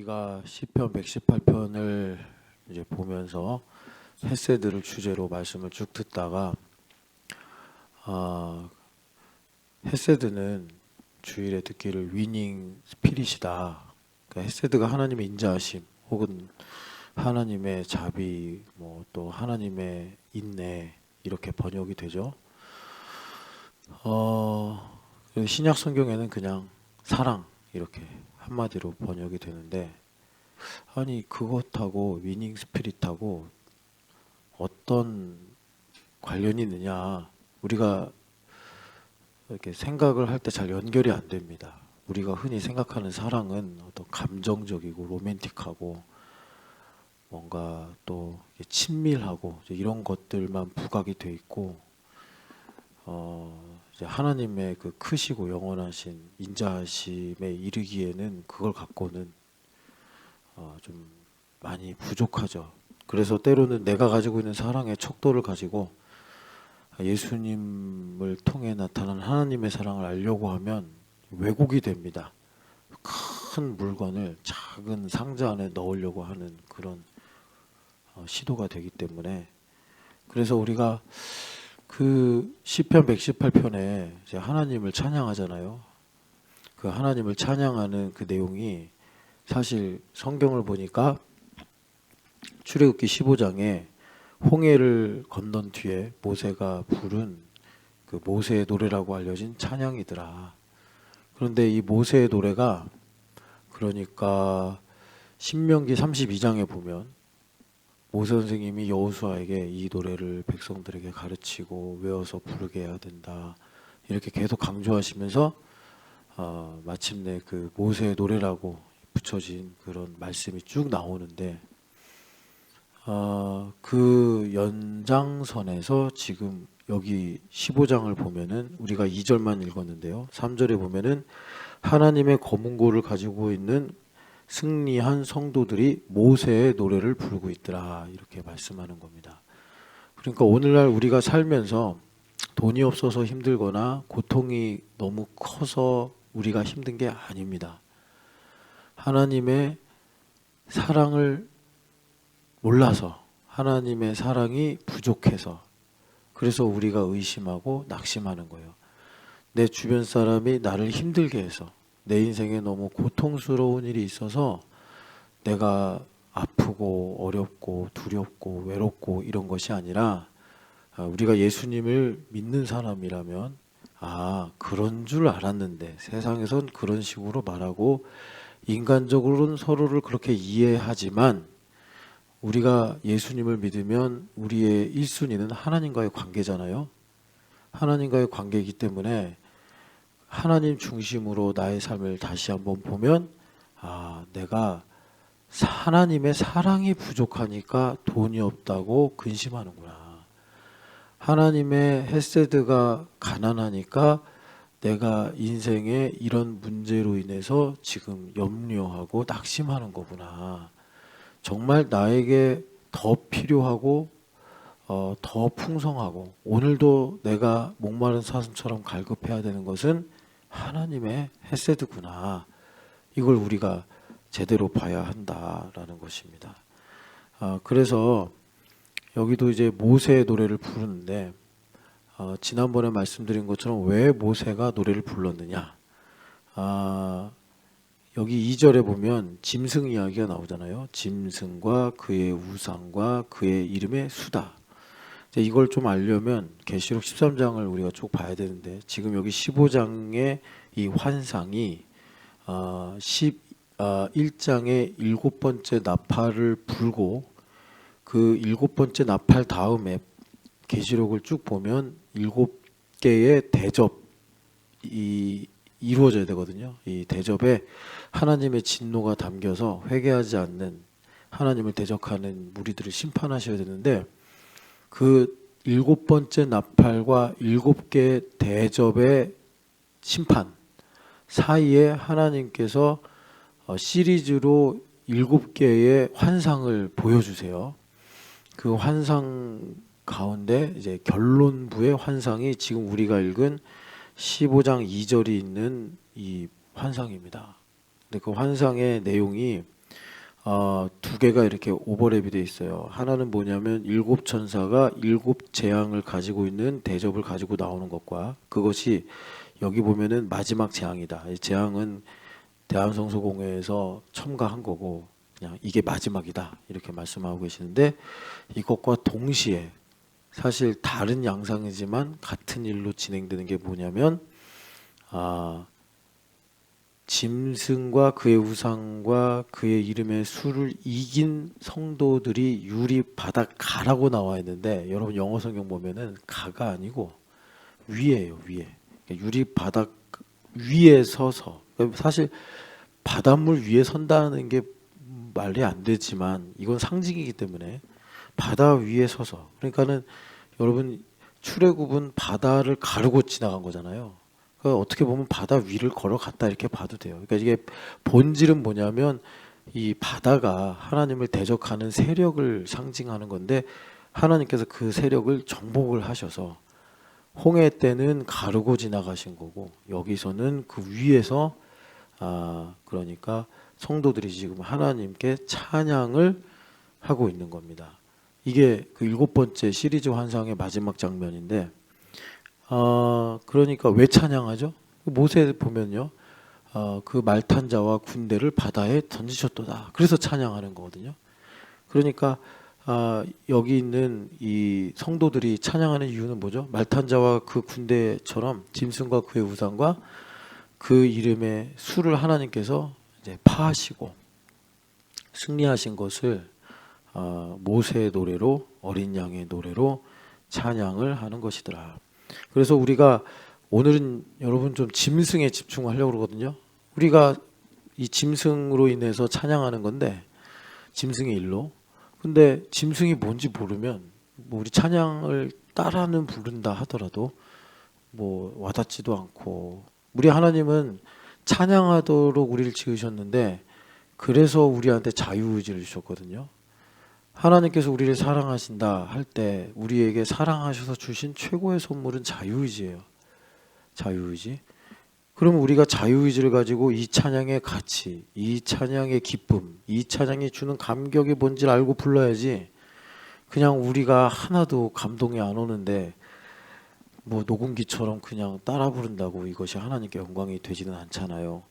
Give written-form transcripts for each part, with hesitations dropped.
우리가 시편 118편을 이제 보면서 헤세드를 주제로 말씀을 쭉 듣다가 헤세드는 주일에 듣기를 위닝 스피릿이다. 그러니까 헤세드가 하나님의 인자하심 혹은 하나님의 자비 또 하나님의 인내 이렇게 번역이 되죠. 신약 성경에는 그냥 사랑 이렇게 한마디로 번역이 되는데 아니 그것하고 위닝 스피릿하고 어떤 관련이 있느냐 우리가 이렇게 생각을 할 때 잘 연결이 안 됩니다. 우리가 흔히 생각하는 사랑은 어떤 감정적이고 로맨틱하고 뭔가 또 친밀하고 이런 것들만 부각이 돼 있고 이제 하나님의 그 크시고 영원하신 인자하심에 이르기에는 그걸 갖고는 좀 많이 부족하죠. 그래서 때로는 내가 가지고 있는 사랑의 척도를 가지고 예수님을 통해 나타난 하나님의 사랑을 알려고 하면 왜곡이 됩니다. 큰 물건을 작은 상자 안에 넣으려고 하는 그런 시도가 되기 때문에 그래서 우리가 그 시편 118편에 이제 하나님을 찬양하잖아요. 그 하나님을 찬양하는 그 내용이 사실 성경을 보니까 출애굽기 15장에 홍해를 건넌 뒤에 모세가 부른 그 모세의 노래라고 알려진 찬양이더라. 그런데 이 모세의 노래가 그러니까 신명기 32장에 보면 모세 선생님이 여호수아에게 이 노래를 백성들에게 가르치고 외워서 부르게 해야 된다. 이렇게 계속 강조하시면서 마침내 그 모세의 노래라고 붙여진 그런 말씀이 쭉 나오는데 그 연장선에서 지금 여기 15장을 보면은 우리가 2절만 읽었는데요. 3절에 보면은 하나님의 검은고를 가지고 있는 승리한 성도들이 모세의 노래를 부르고 있더라 이렇게 말씀하는 겁니다. 그러니까 오늘날 우리가 살면서 돈이 없어서 힘들거나 고통이 너무 커서 우리가 힘든 게 아닙니다. 하나님의 사랑을 몰라서 하나님의 사랑이 부족해서 그래서 우리가 의심하고 낙심하는 거예요. 내 주변 사람이 나를 힘들게 해서 내 인생에 너무 고통스러운 일이 있어서 내가 아프고 어렵고 두렵고 외롭고 이런 것이 아니라 우리가 예수님을 믿는 사람이라면 그런 줄 알았는데 세상에선 그런 식으로 말하고 인간적으로는 서로를 그렇게 이해하지만 우리가 예수님을 믿으면 우리의 1순위는 하나님과의 관계잖아요. 하나님과의 관계이기 때문에 하나님 중심으로 나의 삶을 다시 한번 보면 내가 하나님의 사랑이 부족하니까 돈이 없다고 근심하는구나. 하나님의 헤세드가 가난하니까 내가 인생에 이런 문제로 인해서 지금 염려하고 낙심하는 거구나. 정말 나에게 더 필요하고 더 풍성하고 오늘도 내가 목마른 사슴처럼 갈급해야 되는 것은 하나님의 헤세드구나. 이걸 우리가 제대로 봐야 한다라는 것입니다. 그래서 여기도 이제 모세의 노래를 부르는데 지난번에 말씀드린 것처럼 왜 모세가 노래를 불렀느냐. 여기 2절에 보면 짐승 이야기가 나오잖아요. 짐승과 그의 우상과 그의 이름의 수다. 이걸 좀 알려면 계시록 13장을 우리가 쭉 봐야 되는데 지금 여기 15장의 이 환상이 11장의 7번째 나팔을 불고 그 7번째 나팔 다음에 계시록을 쭉 보면 7개의 대접이 이루어져야 되거든요. 이 대접에 하나님의 진노가 담겨서 회개하지 않는 하나님을 대적하는 무리들을 심판하셔야 되는데 그 7번째 나팔과 7개의 대접의 심판 사이에 하나님께서 시리즈로 7개의 환상을 보여주세요. 그 환상 가운데 이제 결론부의 환상이 지금 우리가 읽은 15장 2절이 있는 이 환상입니다. 근데 그 환상의 내용이 두 개가 이렇게 오버랩이 돼 있어요. 하나는 뭐냐면 일곱 천사가 일곱 재앙을 가지고 있는 대접을 가지고 나오는 것과 그것이 여기 보면은 마지막 재앙이다. 이 재앙은 대한성소공회에서 첨가한 거고 그냥 이게 마지막이다 이렇게 말씀하고 계시는데 이것과 동시에 사실 다른 양상이지만 같은 일로 진행되는 게 뭐냐면 짐승과 그의 우상과 그의 이름의 수를 이긴 성도들이 유리 바닥 가라고 나와 있는데 여러분 영어 성경 보면은 가가 아니고 위에요 위에. 그러니까 유리 바닥 위에 서서 사실 바닷물 위에 선다는 게 말이 안 되지만 이건 상징이기 때문에 바다 위에 서서 그러니까는 여러분 출애굽은 바다를 가르고 지나간 거잖아요. 그러니까 어떻게 보면 바다 위를 걸어갔다 이렇게 봐도 돼요. 그러니까 이게 본질은 뭐냐면 이 바다가 하나님을 대적하는 세력을 상징하는 건데 하나님께서 그 세력을 정복을 하셔서 홍해 때는 가르고 지나가신 거고 여기서는 그 위에서 그러니까 성도들이 지금 하나님께 찬양을 하고 있는 겁니다. 이게 그 일곱 번째 시리즈 환상의 마지막 장면인데 그러니까 왜 찬양하죠? 모세 보면요. 그 말탄 자와 군대를 바다에 던지셨도다. 그래서 찬양하는 거거든요. 그러니까 여기 있는 이 성도들이 찬양하는 이유는 뭐죠? 말탄 자와 그 군대처럼 짐승과 그의 우상과 그 이름의 수를 하나님께서 이제 파하시고 승리하신 것을 모세의 노래로 어린 양의 노래로 찬양을 하는 것이더라. 그래서 우리가 오늘은 여러분 좀 짐승에 집중하려고 그러거든요. 우리가 이 짐승으로 인해서 찬양하는 건데 짐승의 일로. 근데 짐승이 뭔지 모르면 뭐 우리 찬양을 따라는 부른다 하더라도 뭐 와닿지도 않고 우리 하나님은 찬양하도록 우리를 지으셨는데 그래서 우리한테 자유의지를 주셨거든요. 하나님께서 우리를 사랑하신다 할 때 우리에게 사랑하셔서 주신 최고의 선물은 자유의지예요. 자유의지. 그럼 우리가 자유의지를 가지고 이 찬양의 가치, 이 찬양의 기쁨, 이 찬양이 주는 감격이 뭔지를 알고 불러야지 그냥 우리가 하나도 감동이 안 오는데 뭐 녹음기처럼 그냥 따라 부른다고 이것이 하나님께 영광이 되지는 않잖아요.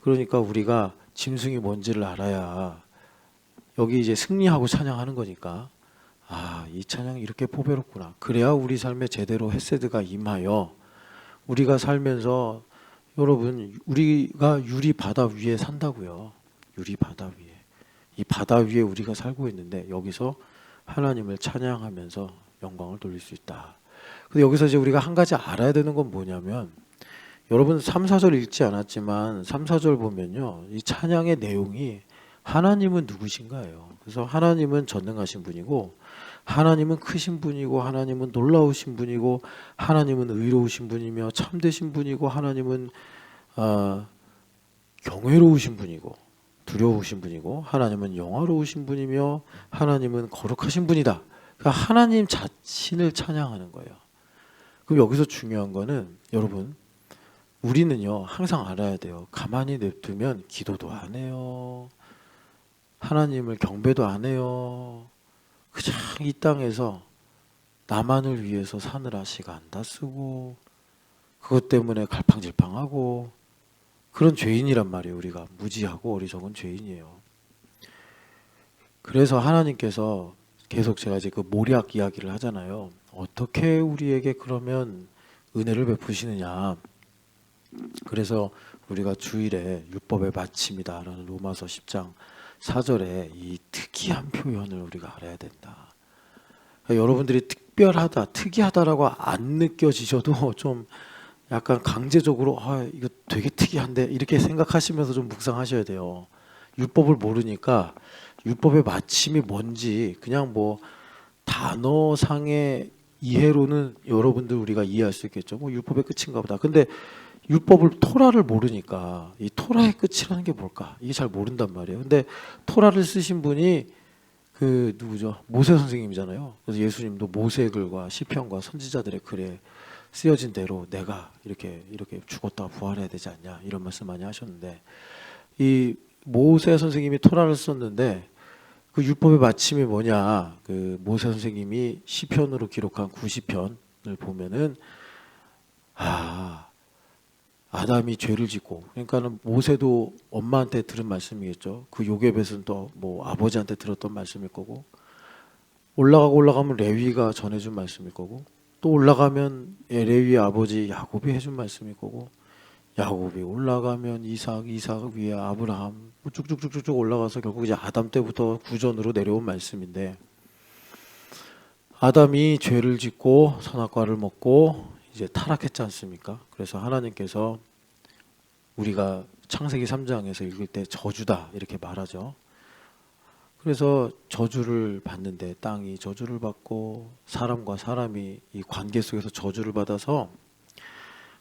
그러니까 우리가 짐승이 뭔지를 알아야 여기 이제 승리하고 찬양하는 거니까 이 찬양이 이렇게 보배롭구나. 그래야 우리 삶에 제대로 헤세드가 임하여 우리가 살면서 여러분 우리가 유리 바다 위에 산다고요. 유리 바다 위에. 이 바다 위에 우리가 살고 있는데 여기서 하나님을 찬양하면서 영광을 돌릴 수 있다. 근데 여기서 이제 우리가 한 가지 알아야 되는 건 뭐냐면 여러분 3, 4절 읽지 않았지만 3, 4절 보면요. 이 찬양의 내용이 하나님은 누구신가요? 그래서 하나님은 전능하신 분이고 하나님은 크신 분이고 하나님은 놀라우신 분이고 하나님은 의로우신 분이며 참되신 분이고 하나님은 경외로우신 분이고 두려우신 분이고 하나님은 영화로우신 분이며 하나님은 거룩하신 분이다. 그러니까 하나님 자신을 찬양하는 거예요. 그럼 여기서 중요한 거는 여러분 우리는요 항상 알아야 돼요. 가만히 냅두면 기도도 안 해요. 하나님을 경배도 안 해요. 그냥 이 땅에서 나만을 위해서 사느라 시간 다 쓰고 그것 때문에 갈팡질팡하고 그런 죄인이란 말이에요. 우리가 무지하고 어리석은 죄인이에요. 그래서 하나님께서 계속 제가 이제 그 모략 이야기를 하잖아요. 어떻게 우리에게 그러면 은혜를 베푸시느냐. 그래서 우리가 주일에 율법의 마침이다라는 로마서 10장 4절에 이 특이한 표현을 우리가 알아야 된다. 그러니까 여러분들이 특별하다, 특이하다라고 안 느껴지셔도 좀 약간 강제적으로 이거 되게 특이한데 이렇게 생각하시면서 좀 묵상하셔야 돼요. 율법을 모르니까 율법의 마침이 뭔지 그냥 뭐 단어상의 이해로는 여러분들 우리가 이해할 수 있겠죠. 뭐 율법의 끝인가 보다. 근데 율법을 토라를 모르니까 이 토라의 끝이라는 게 뭘까? 이게 잘 모른단 말이에요. 근데 토라를 쓰신 분이 그 누구죠? 모세 선생님이잖아요. 그래서 예수님도 모세글과 시편과 선지자들의 글에 쓰여진 대로 내가 이렇게 죽었다가 부활해야 되지 않냐 이런 말씀 많이 하셨는데 이 모세 선생님이 토라를 썼는데 그 율법의 마침이 뭐냐? 그 모세 선생님이 시편으로 기록한 90편을 보면은 아, 아담이 죄를 짓고 그러니까는 모세도 엄마한테 들은 말씀이겠죠. 그 요괴벳은 또 뭐 아버지한테 들었던 말씀일 거고 올라가면 레위가 전해준 말씀일 거고 또 올라가면 레위의 아버지 야곱이 해준 말씀일 거고 야곱이 올라가면 이삭 위에 아브라함 뭐 쭉쭉쭉쭉 올라가서 결국 이제 아담 때부터 구전으로 내려온 말씀인데 아담이 죄를 짓고 선악과를 먹고 이제 타락했지 않습니까? 그래서 하나님께서 우리가 창세기 3장에서 읽을 때 저주다 이렇게 말하죠. 그래서 저주를 받는데 땅이 저주를 받고 사람과 사람이 이 관계 속에서 저주를 받아서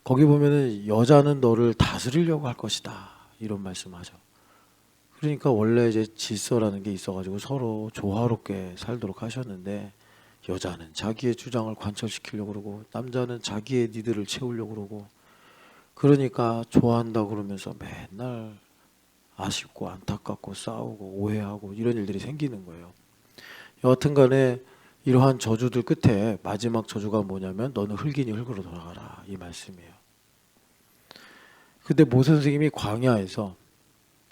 거기 보면은 여자는 너를 다스리려고 할 것이다 이런 말씀하죠. 그러니까 원래 이제 질서라는 게 있어가지고 서로 조화롭게 살도록 하셨는데 여자는 자기의 주장을 관철시키려고 그러고 남자는 자기의 니들을 채우려고 그러고 그러니까 좋아한다고 그러면서 맨날 아쉽고 안타깝고 싸우고 오해하고 이런 일들이 생기는 거예요. 여하튼 간에 이러한 저주들 끝에 마지막 저주가 뭐냐면 너는 흙이니 흙으로 돌아가라 이 말씀이에요. 근데 모세 선생님이 광야에서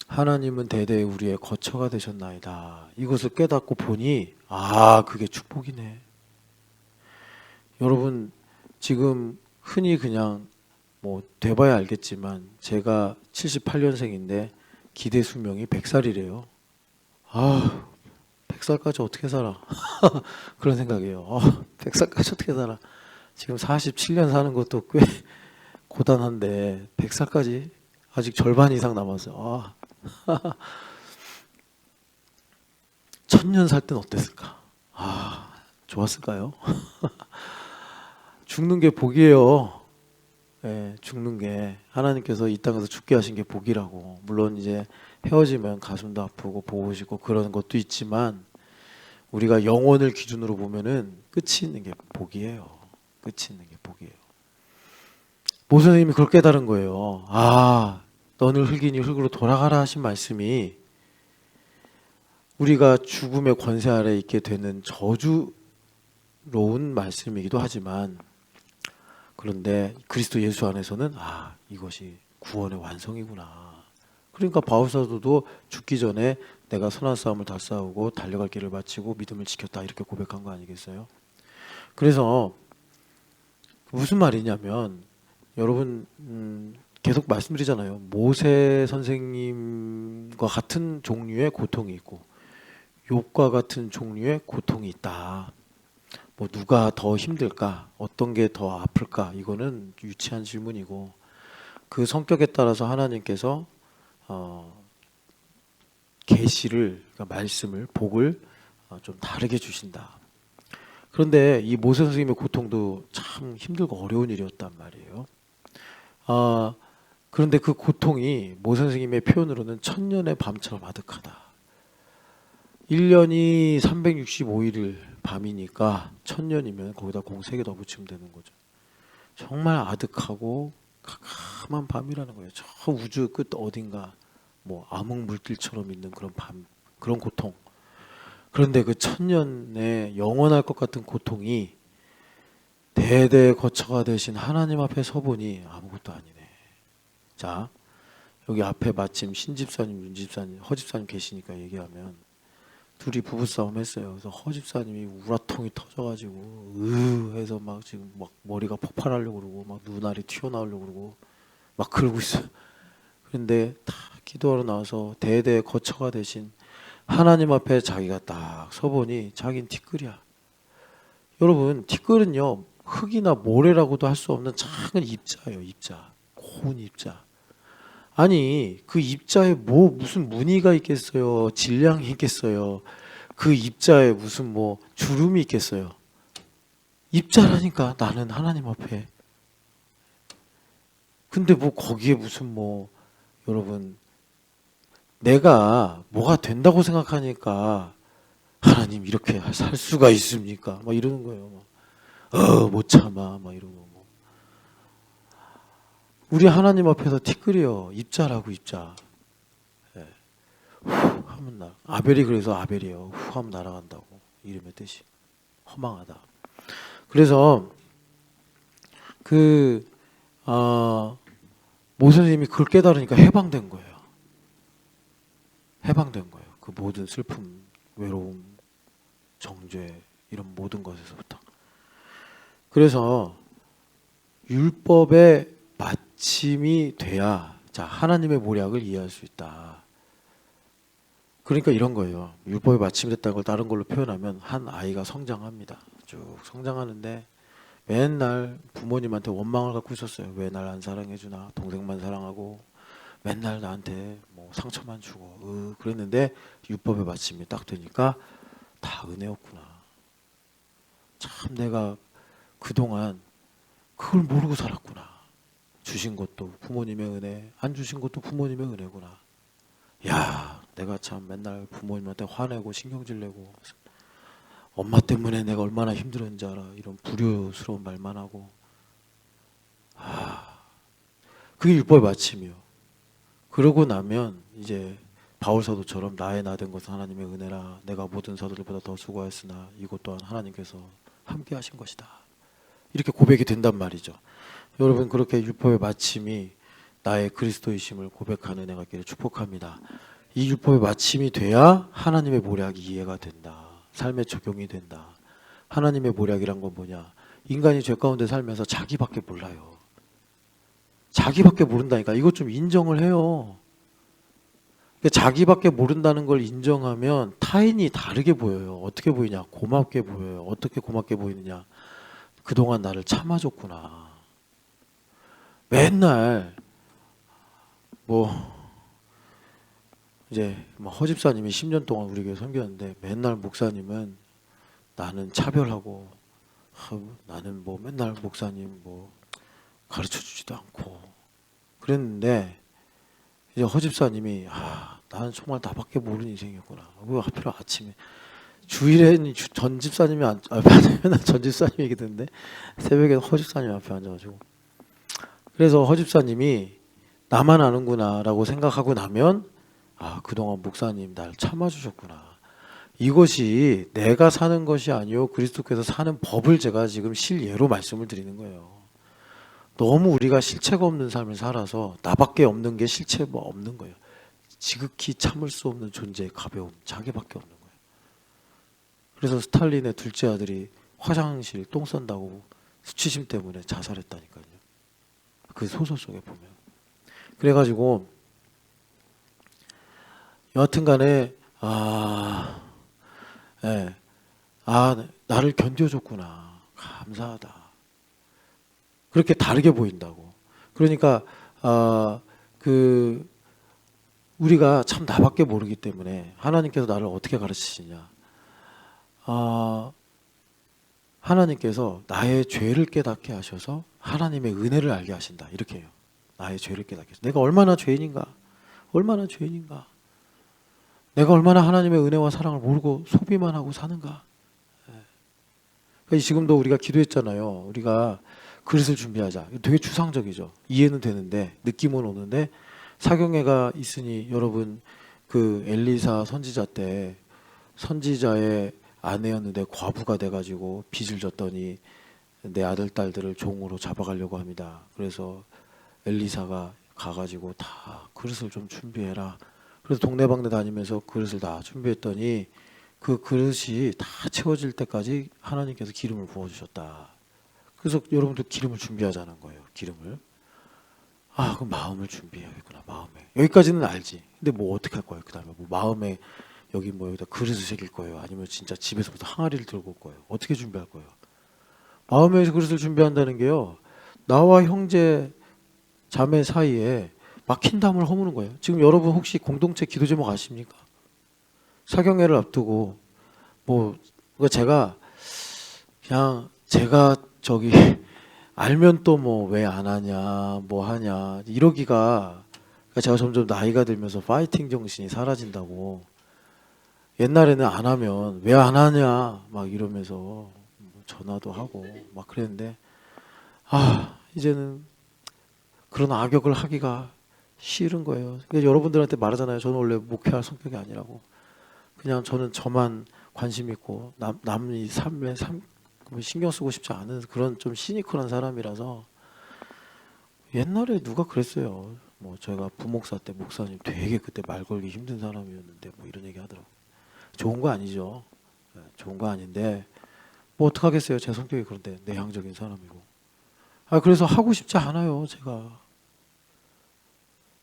하나님은 대대 우리의 거처가 되셨나이다 이것을 깨닫고 보니 아 그게 축복이네. 여러분 지금 흔히 그냥 뭐 돼봐야 알겠지만 제가 78년생인데 기대 수명이 100살이래요. 아 100살까지 어떻게 살아? 그런 생각이에요. 100살까지 어떻게 살아? 지금 47년 사는 것도 꽤 고단한데 100살까지 아직 절반 이상 남았어요. 1000년 살 땐 어땠을까? 좋았을까요? 죽는 게 복이에요. 예, 죽는 게 하나님께서 이 땅에서 죽게 하신 게 복이라고. 물론 이제 헤어지면 가슴도 아프고 보고 싶고 그런 것도 있지만 우리가 영혼을 기준으로 보면은 끝이 있는 게 복이에요. 끝이 있는 게 복이에요. 모세 선생님이 그걸 깨달은 거예요. 너는 흙이니 흙으로 돌아가라 하신 말씀이 우리가 죽음의 권세 아래 있게 되는 저주로운 말씀이기도 하지만 그런데 그리스도 예수 안에서는 이것이 구원의 완성이구나. 그러니까 바울사도도 죽기 전에 내가 선한 싸움을 다 싸우고 달려갈 길을 마치고 믿음을 지켰다 이렇게 고백한 거 아니겠어요? 그래서 무슨 말이냐면 여러분 계속 말씀드리잖아요. 모세 선생님과 같은 종류의 고통이 있고 욥과 같은 종류의 고통이 있다. 뭐 누가 더 힘들까? 어떤 게 더 아플까? 이거는 유치한 질문이고 그 성격에 따라서 하나님께서 계시를 그러니까 말씀을 복을 좀 다르게 주신다. 그런데 이 모세 선생님의 고통도 참 힘들고 어려운 일이었단 말이에요. 그런데 그 고통이 모세 선생님의 표현으로는 천년의 밤처럼 아득하다. 1년이 365일 밤이니까 1000년이면 거기다 공 3개 더 붙이면 되는 거죠. 정말 아득하고 캄캄한 밤이라는 거예요. 저 우주 끝 어딘가 뭐 암흑 물길처럼 있는 그런 밤, 그런 고통. 그런데 그 1000년에 영원할 것 같은 고통이 대대 거처가 되신 하나님 앞에 서보니 아무것도 아니네. 자, 여기 앞에 마침 신집사님, 윤집사님, 허집사님 계시니까 얘기하면 둘이 부부싸움 했어요. 그래서 허집사님이 우라통이 터져가지고 해서 막 지금 막 머리가 폭발하려고 그러고 막 눈알이 튀어나오려고 그러고 막 그러고 있어요. 그런데 다 기도하러 나와서 대대 거처가 되신 하나님 앞에 자기가 딱 서보니 자긴 티끌이야. 여러분 티끌은요 흙이나 모래라고도 할 수 없는 작은 입자예요. 입자, 고운 입자. 아니 그 입자에 뭐 무슨 무늬가 있겠어요? 질량이 있겠어요? 그 입자에 무슨 뭐 주름이 있겠어요? 입자라니까 나는 하나님 앞에. 근데 뭐 거기에 무슨 뭐 여러분 내가 뭐가 된다고 생각하니까 하나님 이렇게 살 수가 있습니까? 막 이러는 거예요. 못 참아 막 이러고. 우리 하나님 앞에서 티끌이요. 입자라고 입자. 예. 후 하면 나. 아벨이 그래서 아벨이에요. 후 하면 날아간다고. 이름의 뜻이 허망하다. 그래서 그 모 선생님이 그걸 깨달으니까 해방된 거예요. 해방된 거예요. 그 모든 슬픔, 외로움, 정죄 이런 모든 것에서부터. 그래서 율법의 마침이 돼야 자 하나님의 모략을 이해할 수 있다. 그러니까 이런 거예요. 율법의 마침이 됐다는 걸 다른 걸로 표현하면 한 아이가 성장합니다. 쭉 성장하는데 맨날 부모님한테 원망을 갖고 있었어요. 왜 날 안 사랑해주나, 동생만 사랑하고 맨날 나한테 뭐 상처만 주고 그랬는데 율법의 마침이 딱 되니까 다 은혜였구나. 참 내가 그동안 그걸 모르고 살았구나. 주신 것도 부모님의 은혜, 안 주신 것도 부모님의 은혜구나. 야, 내가 참 맨날 부모님한테 화내고 신경질 내고 엄마 때문에 내가 얼마나 힘들었는지 알아. 이런 불효스러운 말만 하고. 그게 율법의 마침이요. 그러고 나면 이제 바울 사도처럼 나의 나 된 것은 하나님의 은혜라 내가 모든 사도들보다 더 수고하였으나 이것 또한 하나님께서 함께 하신 것이다. 이렇게 고백이 된단 말이죠. 여러분 그렇게 율법의 마침이 나의 그리스도이심을 고백하는 은혜가 있기를 축복합니다. 이 율법의 마침이 돼야 하나님의 모략이 이해가 된다. 삶에 적용이 된다. 하나님의 모략이란 건 뭐냐? 인간이 죄 가운데 살면서 자기밖에 몰라요. 자기밖에 모른다니까. 이것 좀 인정을 해요. 자기밖에 모른다는 걸 인정하면 타인이 다르게 보여요. 어떻게 보이냐? 고맙게 보여요. 어떻게 고맙게 보이느냐? 그동안 나를 참아줬구나. 맨날 이제 허집사님이 10년 동안 우리 교회 섬겼는데 맨날 목사님은 나는 차별하고 나는 맨날 목사님 가르쳐주지도 않고 그랬는데 이제 허집사님이 나는 정말 나밖에 모르는 인생이었구나. 왜 하필 아침에 주일에는 전 집사님이 맨날 전 집사님 얘기 듣는데 새벽에 허집사님 앞에 앉아가지고 그래서 허집사님이 나만 아는구나라고 생각하고 나면 그동안 목사님 날 참아주셨구나. 이것이 내가 사는 것이 아니요 그리스도께서 사는 법을 제가 지금 실예로 말씀을 드리는 거예요. 너무 우리가 실체가 없는 삶을 살아서 나밖에 없는 게 실체가 없는 거예요. 지극히 참을 수 없는 존재의 가벼움, 자기밖에 없는 거예요. 그래서 스탈린의 둘째 아들이 화장실 똥 싼다고 수치심 때문에 자살했다니까요. 그 소설 속에 보면. 그래가지고 여하튼간에 나를 견뎌줬구나. 감사하다. 그렇게 다르게 보인다고. 그러니까 우리가 참 나밖에 모르기 때문에 하나님께서 나를 어떻게 가르치시냐. 하나님께서 나의 죄를 깨닫게 하셔서 하나님의 은혜를 알게 하신다. 이렇게 해요. 나의 죄를 깨닫게 해서. 내가 얼마나 죄인인가. 얼마나 죄인인가. 내가 얼마나 하나님의 은혜와 사랑을 모르고 소비만 하고 사는가. 그러니까 지금도 우리가 기도했잖아요. 우리가 그릇을 준비하자. 되게 추상적이죠. 이해는 되는데 느낌은 오는데 사경회가 있으니 여러분 그 엘리사 선지자 때 선지자의 아내였는데 과부가 돼가지고 빚을 졌더니 내 아들 딸들을 종으로 잡아가려고 합니다. 그래서 엘리사가 가가지고 다 그릇을 좀 준비해라. 그래서 동네방네 다니면서 그릇을 다 준비했더니 그 그릇이 다 채워질 때까지 하나님께서 기름을 부어주셨다. 그래서 여러분도 기름을 준비하자는 거예요. 기름을. 그 마음을 준비해야겠구나. 마음에. 여기까지는 알지. 근데 어떻게 할 거예요? 그 다음에 마음에 여기다 그릇을 새길 거예요? 아니면 진짜 집에서부터 항아리를 들고 올 거예요? 어떻게 준비할 거예요? 마음에서 그릇을 준비한다는 게요. 나와 형제 자매 사이에 막힌 담을 허무는 거예요. 지금 여러분 혹시 공동체 기도 제목 아십니까? 사경회를 앞두고 제가 알면 또 왜 안 하냐 하냐 이러기가 제가 점점 나이가 들면서 파이팅 정신이 사라진다고. 옛날에는 안 하면 왜 안 하냐 이러면서 전화도 하고 그랬는데 이제는 그런 악역을 하기가 싫은 거예요. 그러니까 여러분들한테 말하잖아요. 저는 원래 목회할 성격이 아니라고. 그냥 저는 저만 관심 있고 남이 삶에 신경 쓰고 싶지 않은 그런 좀 시니컬한 사람이라서. 옛날에 누가 그랬어요. 뭐 제가 부목사 때 목사님 되게 그때 말 걸기 힘든 사람이었는데 뭐 이런 얘기 하더라고. 좋은 거 아니죠. 좋은 거 아닌데 뭐 어떡하겠어요. 제 성격이 그런데 내향적인 사람이고. 그래서 하고 싶지 않아요. 제가.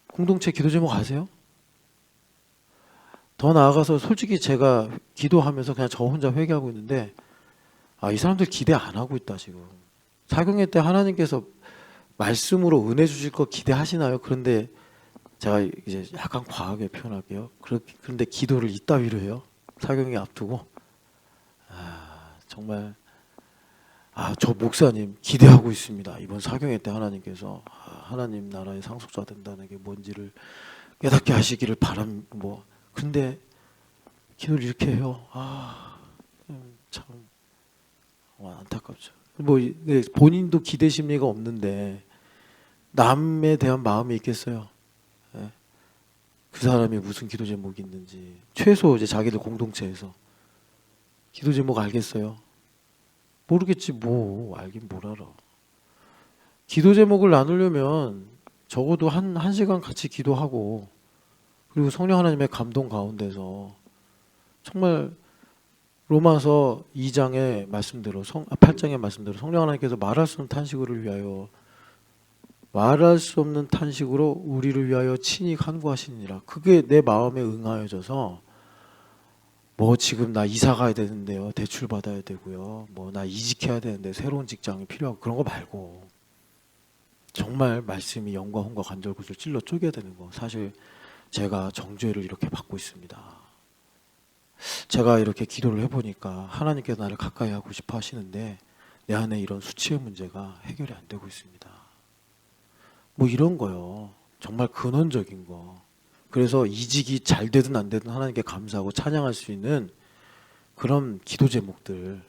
공동체 기도 제목 아세요? 더 나아가서 솔직히 제가 기도하면서 그냥 저 혼자 회개하고 있는데 이 사람들 기대 안 하고 있다 지금. 사경회 때 하나님께서 말씀으로 은혜 주실 거 기대하시나요? 그런데 제가 이제 약간 과하게 표현할게요. 그런데 기도를 이따위로 해요. 사경회 앞두고. 정말 저 목사님 기대하고 있습니다. 이번 사경회 때 하나님께서 하나님 나라의 상속자 된다는 게 뭔지를 깨닫게 하시기를 뭐 근데 기도를 이렇게 해요. 참 안타깝죠. 뭐 본인도 기대 심리가 없는데 남에 대한 마음이 있겠어요. 그 사람이 무슨 기도 제목이 있는지 최소 이제 자기들 공동체에서 기도 제목 알겠어요? 모르겠지 뭐. 알긴 뭘 알아. 기도 제목을 나누려면 적어도 한 시간 같이 기도하고 그리고 성령 하나님의 감동 가운데서 정말 로마서 2장의 말씀대로 8장의 말씀대로 성령 하나님께서 말할 수 없는 탄식을 위하여 말할 수 없는 탄식으로 우리를 위하여 친히 간구하시니라. 그게 내 마음에 응하여져서 뭐 지금 나 이사 가야 되는데요. 대출 받아야 되고요. 뭐 나 이직해야 되는데 새로운 직장이 필요하고 그런 거 말고 정말 말씀이 영과 혼과 관절구슬 찔러 쪼개야 되는 거. 사실 제가 정죄를 이렇게 받고 있습니다. 제가 이렇게 기도를 해보니까 하나님께서 나를 가까이 하고 싶어 하시는데 내 안에 이런 수치의 문제가 해결이 안 되고 있습니다. 뭐 이런 거요. 정말 근원적인 거. 그래서 이직이 잘 되든 안 되든 하나님께 감사하고 찬양할 수 있는 그런 기도 제목들.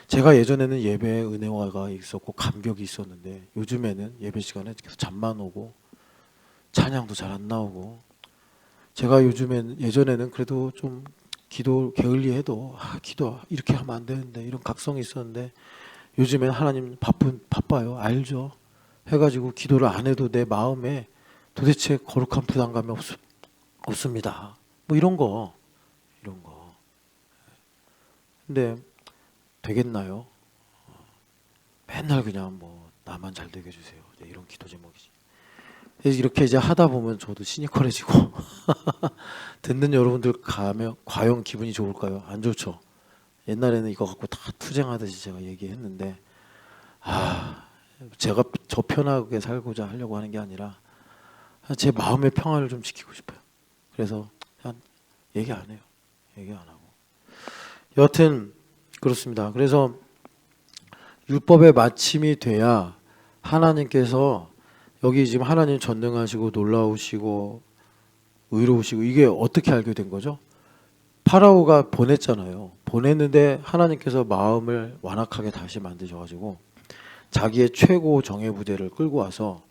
제가 예전에는 예배에 은혜화가 있었고 감격이 있었는데 요즘에는 예배 시간에 계속 잠만 오고 찬양도 잘 안 나오고 제가 예전에는 그래도 좀 기도 게을리해도 기도 이렇게 하면 안 되는데 이런 각성이 있었는데 요즘엔 하나님 바빠요. 알죠. 해가지고 기도를 안 해도 내 마음에 도대체 거룩한 부담감이 없습니다. 뭐 이런 거. 근데 되겠나요? 맨날 그냥 뭐 나만 잘 되게 해주세요. 이런 기도 제목이지. 이렇게 이제 하다 보면 저도 시니컬해지고 듣는 여러분들 과연 기분이 좋을까요? 안 좋죠. 옛날에는 이거 갖고 다 투쟁하듯이 제가 얘기했는데 제가 저 편하게 살고자 하려고 하는 게 아니라 제 마음의 평화를 좀 지키고 싶어요. 그래서 그냥 얘기 안 해요. 얘기 안 하고. 여하튼 그렇습니다. 그래서 율법의 마침이 돼야 하나님께서 여기 지금 하나님 전능하시고 놀라우시고 의로우시고 이게 어떻게 알게 된 거죠? 파라오가 보냈잖아요. 보냈는데 하나님께서 마음을 완악하게 다시 만드셔가지고 자기의 최고 정예 부대를 끌고 와서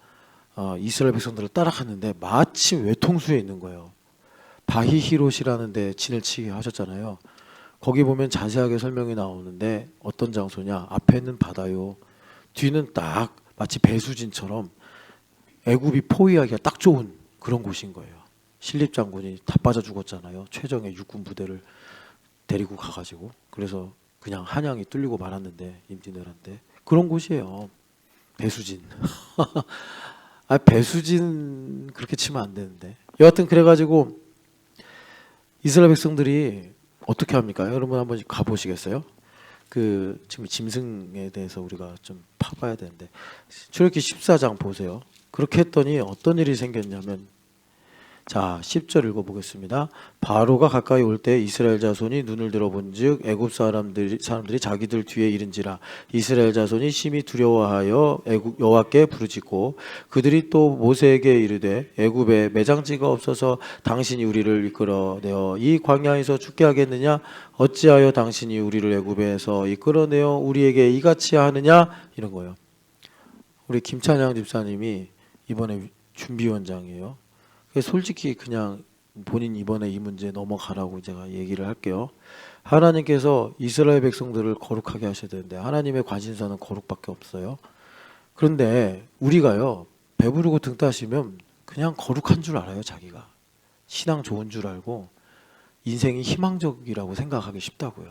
이스라엘 백성들을 따라갔는데 마침 외통수에 있는 거예요. 바히히롯이라는 데 진을 치게 하셨잖아요. 거기 보면 자세하게 설명이 나오는데 어떤 장소냐. 앞에는 바다요. 뒤는 딱 마치 배수진처럼 애굽이 포위하기가 딱 좋은 그런 곳인 거예요. 신립 장군이 다 빠져 죽었잖아요. 최정예 육군 부대를 데리고 가가지고. 그래서 그냥 한양이 뚫리고 말았는데 임진왜란때 그런 곳이에요. 배수진. 배수진 그렇게 치면 안 되는데. 여하튼 그래가지고 이스라엘 백성들이 어떻게 합니까? 여러분 한번 가보시겠어요? 지금 짐승에 대해서 우리가 좀 파봐야 되는데 출애굽기 14장 보세요. 그렇게 했더니 어떤 일이 생겼냐면 자 10절 읽어보겠습니다. 바로가 가까이 올 때 이스라엘 자손이 눈을 들어본즉 애굽 사람들이 자기들 뒤에 이른지라 이스라엘 자손이 심히 두려워하여 여호와께 부르짖고 그들이 또 모세에게 이르되 애굽에 매장지가 없어서 당신이 우리를 이끌어내어 이 광야에서 죽게 하겠느냐 어찌하여 당신이 우리를 애굽에서 이끌어내어 우리에게 이같이 하느냐 이런 거예요. 우리 김찬양 집사님이 이번에 준비위원장이에요. 솔직히 그냥 본인 이번에 이 문제 넘어가라고 제가 얘기를 할게요. 하나님께서 이스라엘 백성들을 거룩하게 하셔야 되는데 하나님의 관심사는 거룩밖에 없어요. 그런데 우리가요, 배부르고 등 따시면 그냥 거룩한 줄 알아요. 자기가 신앙 좋은 줄 알고 인생이 희망적이라고 생각하기 쉽다고요.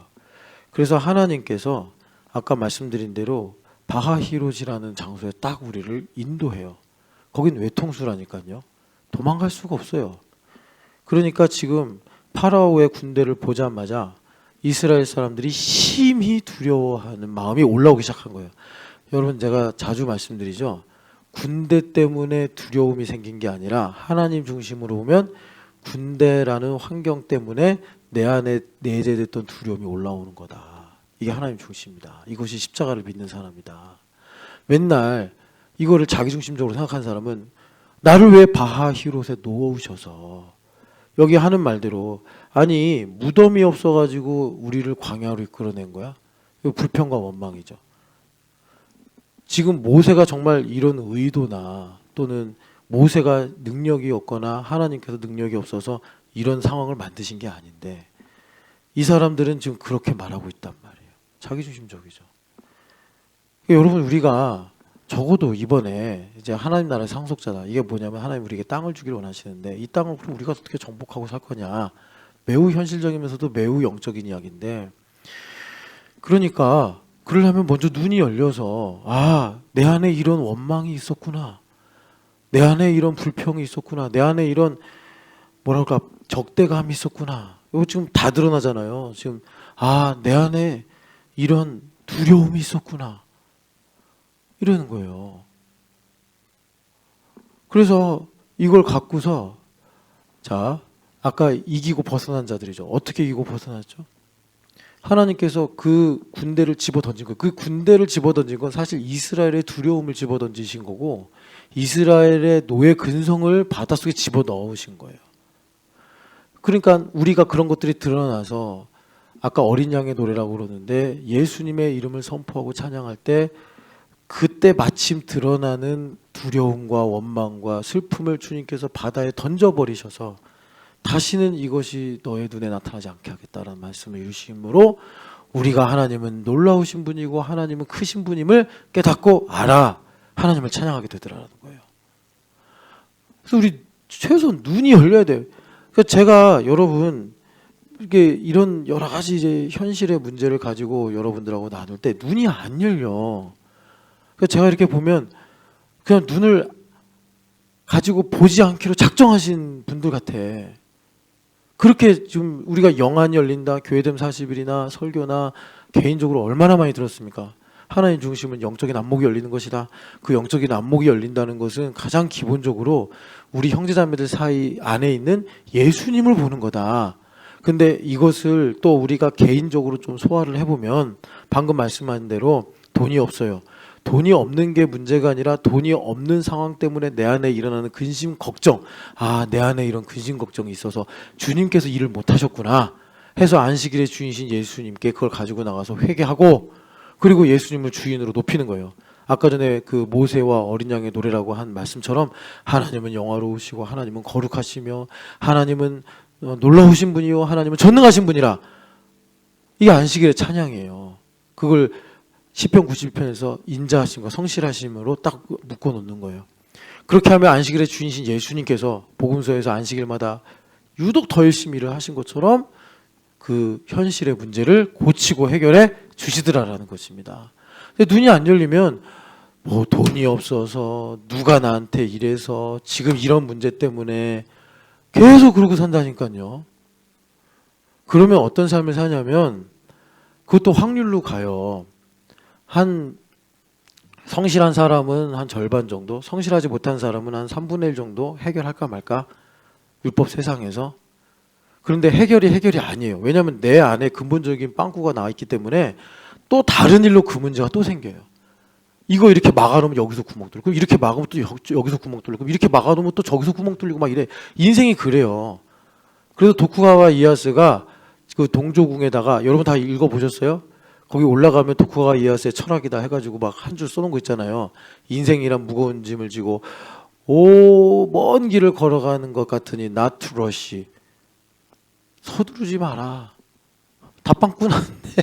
그래서 하나님께서 아까 말씀드린 대로 바하히롯이라는 장소에 딱 우리를 인도해요. 거긴 외통수라니까요. 도망갈 수가 없어요. 그러니까 지금 파라오의 군대를 보자마자 이스라엘 사람들이 심히 두려워하는 마음이 올라오기 시작한 거예요. 여러분, 제가 자주 말씀드리죠. 군대 때문에 두려움이 생긴 게 아니라 하나님 중심으로 보면 군대라는 환경 때문에 내 안에 내재됐던 두려움이 올라오는 거다. 이게 하나님 중심이다. 이것이 십자가를 믿는 사람이다. 맨날 이거를 자기중심적으로 생각하는 사람은 나를 왜 바하히롯에 놓으셔서 여기 하는 말대로 아니 무덤이 없어가지고 우리를 광야로 이끌어낸 거야? 이거 불평과 원망이죠. 지금 모세가 정말 이런 의도나 또는 모세가 능력이 없거나 하나님께서 능력이 없어서 이런 상황을 만드신 게 아닌데 이 사람들은 지금 그렇게 말하고 있단 말이에요. 자기중심적이죠. 여러분, 우리가 적어도 이번에 이제 하나님 나라의 상속자다. 이게 뭐냐면 하나님 우리에게 땅을 주기를 원하시는데 이 땅을 그럼 우리가 어떻게 정복하고 살 거냐. 매우 현실적이면서도 매우 영적인 이야기인데, 그러니까 그러려면 먼저 눈이 열려서 아, 내 안에 이런 원망이 있었구나. 내 안에 이런 불평이 있었구나. 내 안에 이런 뭐랄까 적대감이 있었구나. 이거 지금 다 드러나잖아요. 지금 아, 내 안에 이런 두려움이 있었구나. 이러는 거예요. 그래서 이걸 갖고서 자, 아까 이기고 벗어난 자들이죠. 어떻게 이기고 벗어났죠? 하나님께서 그 군대를 집어던진 거예요. 그 군대를 집어던진 건 사실 이스라엘의 두려움을 집어던지신 거고 이스라엘의 노예 근성을 바닷속에 집어넣으신 거예요. 그러니까 우리가 그런 것들이 드러나서 아까 어린 양의 노래라고 그러는데 예수님의 이름을 선포하고 찬양할 때 그때 마침 드러나는 두려움과 원망과 슬픔을 주님께서 바다에 던져버리셔서 다시는 이것이 너의 눈에 나타나지 않게 하겠다라는 말씀을 주심으로 우리가 하나님은 놀라우신 분이고 하나님은 크신 분임을 깨닫고 알아 하나님을 찬양하게 되더라는 거예요. 그래서 우리 최소한 눈이 열려야 돼요. 그러니까 제가 여러분 이게 이런 여러 가지 이제 현실의 문제를 가지고 여러분들하고 나눌 때 눈이 안 열려. 그러니까 제가 이렇게 보면 그냥 눈을 가지고 보지 않기로 작정하신 분들 같아. 그렇게 지금 우리가 영안이 열린다, 교회됨 40일이나 설교나 개인적으로 얼마나 많이 들었습니까? 하나님 중심은 영적인 안목이 열리는 것이다. 그 영적인 안목이 열린다는 것은 가장 기본적으로 우리 형제자매들 사이 안에 있는 예수님을 보는 거다. 근데 이것을 또 우리가 개인적으로 좀 소화를 해보면 방금 말씀하신 대로 돈이 없어요. 돈이 없는 게 문제가 아니라 돈이 없는 상황 때문에 내 안에 일어나는 근심 걱정, 아, 내 안에 이런 근심 걱정이 있어서 주님께서 일을 못 하셨구나 해서 안식일의 주인이신 예수님께 그걸 가지고 나가서 회개하고 그리고 예수님을 주인으로 높이는 거예요. 아까 전에 그 모세와 어린 양의 노래라고 한 말씀처럼 하나님은 영화로우시고 하나님은 거룩하시며 하나님은 놀라우신 분이요 하나님은 전능하신 분이라. 이게 안식일의 찬양이에요. 그걸 시편 91편에서 인자하심과 성실하심으로 딱 묶어 놓는 거예요. 그렇게 하면 안식일의 주인이신 예수님께서 복음서에서 안식일마다 유독 더 열심히 일을 하신 것처럼 그 현실의 문제를 고치고 해결해 주시더라라는 것입니다. 근데 눈이 안 열리면 뭐 돈이 없어서 누가 나한테 이래서 지금 이런 문제 때문에 계속 그러고 산다니까요. 그러면 어떤 삶을 사냐면 그것도 확률로 가요. 한 성실한 사람은 한 절반 정도, 성실하지 못한 사람은 한 3분의 1 정도 해결할까 말까 율법 세상에서. 그런데 해결이 아니에요. 왜냐하면 내 안에 근본적인 빵꾸가 나와 있기 때문에 또 다른 일로 그 문제가 또 생겨요. 이거 이렇게 막아놓으면 여기서 구멍 뚫리고 이렇게 막으면 또 여기서 구멍 뚫리고 이렇게 막아놓으면 또 저기서 구멍 뚫리고 막 이래. 인생이 그래요. 그래서 도쿠가와 이에야스가 그 동조궁에다가 여러분 다 읽어보셨어요? 거기 올라가면 도쿠가와 이에야스의 철학이다 해가지고 막 한 줄 써놓은 거 있잖아요. 인생이란 무거운 짐을 지고 먼 길을 걸어가는 것 같으니 not to rush. 서두르지 마라. 다빵꾼하는데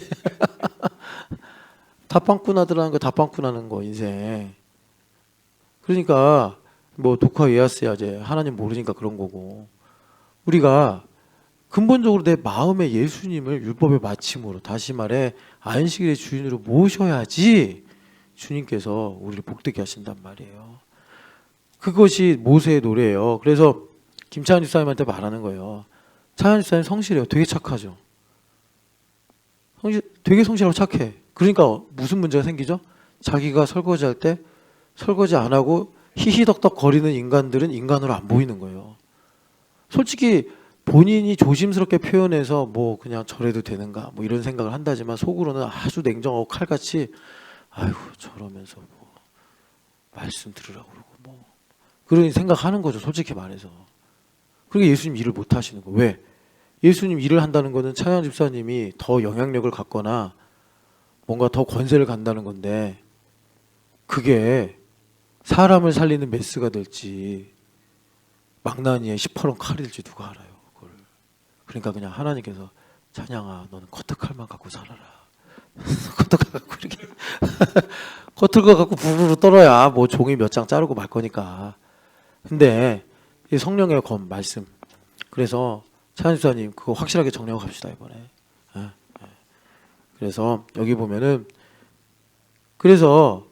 다빵꾼하더라는 거, 다빵꾼하는 거 인생. 그러니까 뭐 독화 예하스야제 하나님 모르니까 그런 거고, 우리가 근본적으로 내 마음에 예수님을 율법의 마침으로, 다시 말해 안식일의 주인으로 모셔야지 주님께서 우리를 복되게 하신단 말이에요. 그것이 모세의 노래예요. 그래서 김찬현 집사님한테 말하는 거예요. 찬현 집사님 성실해요. 되게 착하죠. 되게 성실하고 착해. 그러니까 무슨 문제가 생기죠? 자기가 설거지할 때 설거지 안 하고 히히덕덕 거리는 인간들은 인간으로 안 보이는 거예요. 솔직히 본인이 조심스럽게 표현해서 뭐 그냥 저래도 되는가 뭐 이런 생각을 한다지만 속으로는 아주 냉정하고 칼같이 아이고 저러면서 뭐 말씀 들으라고 그러고 뭐 그런 생각하는 거죠. 솔직히 말해서. 그러니까 예수님 일을 못 하시는 거. 왜? 예수님 일을 한다는 거는 찬양 집사님이 더 영향력을 갖거나 뭔가 더 권세를 갖는다는 건데, 그게 사람을 살리는 메스가 될지 망나니의 시퍼런 칼이 될지 누가 알아요, 그걸. 그러니까 그냥 하나님께서 찬양아 너는 커터칼만 갖고 살아라. 커터칼 갖고 이렇게 커터칼 갖고 부르르 떨어야 뭐 종이 몇 장 자르고 말 거니까. 근데 이 성령의 검 말씀. 그래서 찬양 집사님 그거 확실하게 정리하고 갑시다 이번에. 그래서 여기 보면은, 그래서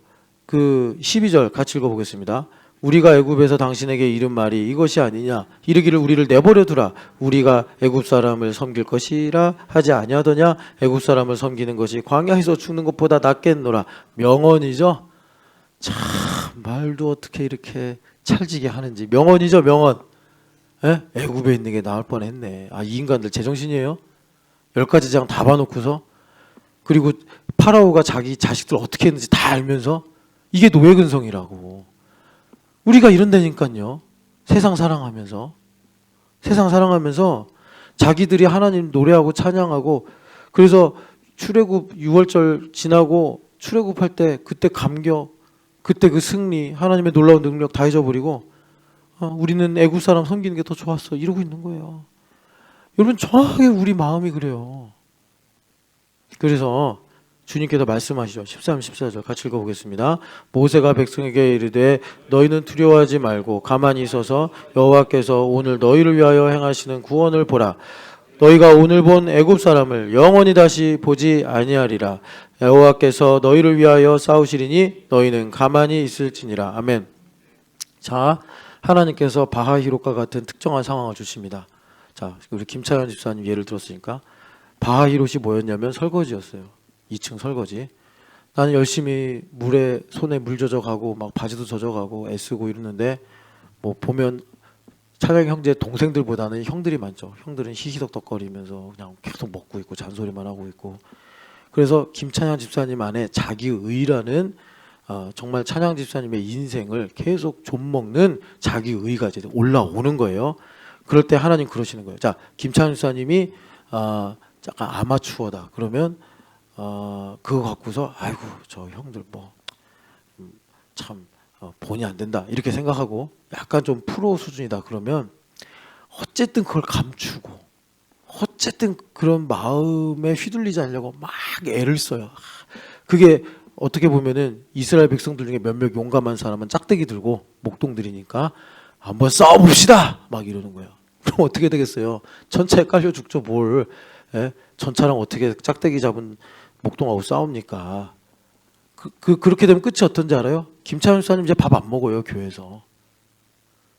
그 12절 같이 읽어보겠습니다. 우리가 애굽에서 당신에게 이른 말이 이것이 아니냐, 이르기를 우리를 내버려 두라, 우리가 애굽 사람을 섬길 것이라 하지 아니하더냐. 애굽 사람을 섬기는 것이 광야에서 죽는 것보다 낫겠노라. 명언이죠. 참 말도 어떻게 이렇게 찰지게 하는지. 명언이죠, 명언. 애굽에 있는 게 나을 뻔했네. 이 인간들 제정신이에요? 10가지 장 다 봐놓고서, 그리고 파라오가 자기 자식들 어떻게 했는지 다 알면서, 이게 노예근성이라고. 우리가 이런다니까요. 세상 사랑하면서 자기들이 하나님 노래하고 찬양하고, 그래서 출애굽 6월절 지나고 출애굽할 때 그때 감격, 그때 그 승리, 하나님의 놀라운 능력 다 잊어버리고 우리는 애굽 사람 섬기는 게 더 좋았어 이러고 있는 거예요. 여러분 정확하게 우리 마음이 그래요. 그래서 주님께서 말씀하시죠. 13, 14절 같이 읽어보겠습니다. 모세가 백성에게 이르되 너희는 두려워하지 말고 가만히 있어서 여호와께서 오늘 너희를 위하여 행하시는 구원을 보라. 너희가 오늘 본 애굽 사람을 영원히 다시 보지 아니하리라. 여호와께서 너희를 위하여 싸우시리니 너희는 가만히 있을지니라. 아멘. 자, 하나님께서 바하히롯과 같은 특정한 상황을 주십니다. 자, 우리 김차현 집사님 예를 들었으니까, 바하히롯이 뭐였냐면 설거지였어요. 2층 설거지. 나는 열심히 물에 손에 물 젖어가고 막 바지도 젖어가고 애쓰고 이러는데, 뭐 보면 차량 형제 동생들보다는 형들이 많죠. 형들은 히히덕덕거리면서 그냥 계속 먹고 있고 잔소리만 하고 있고. 그래서 김찬양 집사님 안에 자기의라는 정말 찬양 집사님의 인생을 계속 좀먹는 자기의가 이제 올라오는 거예요. 그럴 때 하나님 그러시는 거예요. 자, 김찬양 집사님이 약간 아마추어다. 그러면 그거 갖고서 아이고 저 형들 뭐 참 본이 안 된다 이렇게 생각하고 약간 좀 프로 수준이다. 그러면 어쨌든 그걸 감추고 어쨌든 그런 마음에 휘둘리지 않으려고 막 애를 써요. 그게 어떻게 보면은 이스라엘 백성들 중에 몇몇 용감한 사람은 짝대기 들고 목동 들이니까 한번 싸워봅시다 막 이러는 거예요. 그럼 어떻게 되겠어요? 전차에 깔려 죽죠 뭘. 전차랑 어떻게 짝대기 잡은 목동하고 싸웁니까? 그렇게 되면 끝이 어떤지 알아요? 김찬현 사님 이제 밥 안 먹어요 교회에서.